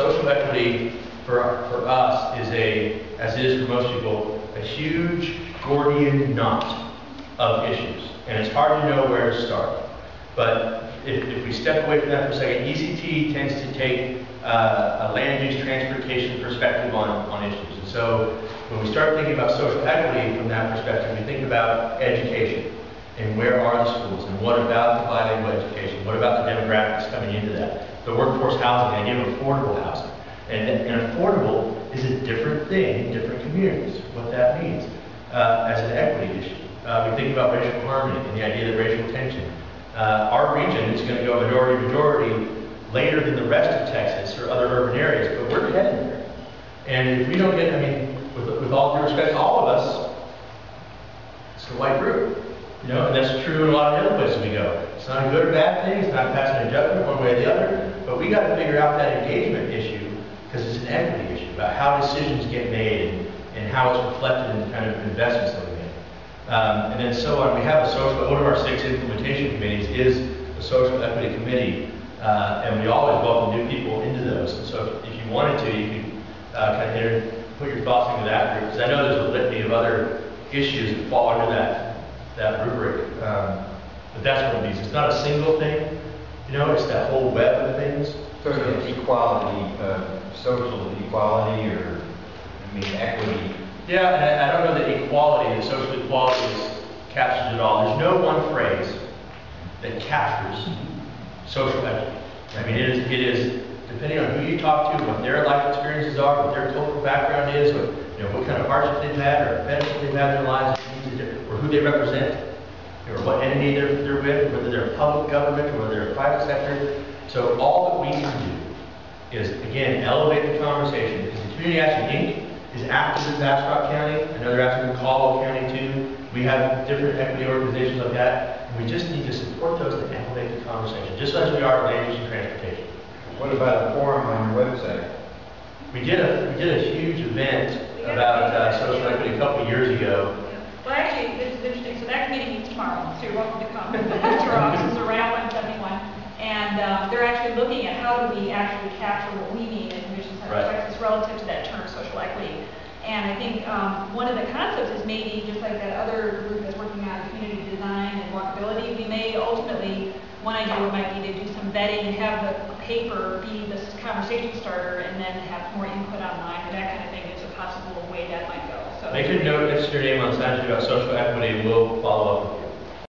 social equity for us is as it is for most people, a huge Gordian knot of issues. And it's hard to know where to start. But if we step away from that for a second, ECT tends to take a land use transportation perspective on issues. And so when we start thinking about social equity from that perspective, we think about education and where are the schools and what about the bilingual education, what about the demographics coming into that, the workforce housing, the idea of affordable housing. And affordable is a different thing in different communities, what that means as an equity issue. We think about racial harmony and the idea that racial tension. Our region is going to go majority later than the rest of Texas or other urban areas, but we're heading there. And if we don't get, I mean, with all due respect to all of us, it's the white group. You know, and that's true in a lot of the other places we go. It's not a good or bad thing, it's not passing a judgment one way or the other, but we got to figure out that engagement issue because it's an equity issue about how decisions get made and how it's reflected in the kind of investments that we make. And then so on. We have a social, one of our 6 implementation committees is the Social Equity Committee, and we always welcome new people into those. And so if you wanted to, you could kind of put your thoughts into that group, because I know there's a litany of other issues that fall under that rubric. But that's one of these. It's not a single thing, you know, it's that whole web of things. So it's equality, social equality, or, I mean, equity. Yeah, and I don't know that equality, that social equality captures it all. There's no one phrase that captures social equity. I mean, it is depending on who you talk to, what their life experiences are, what their cultural background is, what kind of hardship they've had, or benefits they've had in their lives, or who they represent, or what entity they're with, whether they're public government or whether they're private sector. So all that we can do is, again, elevate the conversation. Because the Community Action Inc. is active in Bastrop County. I know they're active in Caldwell County too. We have different equity organizations like that. And we just need to support those to elevate the conversation, just as we are in land use and transportation. What about a forum on your website? We did a huge event about social equity a couple of years ago. Well, actually, this is interesting. So that committee meets tomorrow, so you're welcome to come. Our office is around 171, and they're actually looking at how do we actually capture what we mean in Envision Central Texas relative to that term social equity. And I think one of the concepts is maybe just like that other group that's working on community design and walkability. We may ultimately, one idea might be to do some vetting, have the paper be this conversation starter, and then have more input online, and that kind of thing is a possible way that might go. So make a note, that's your name on the sign about social equity, and we'll follow up with you.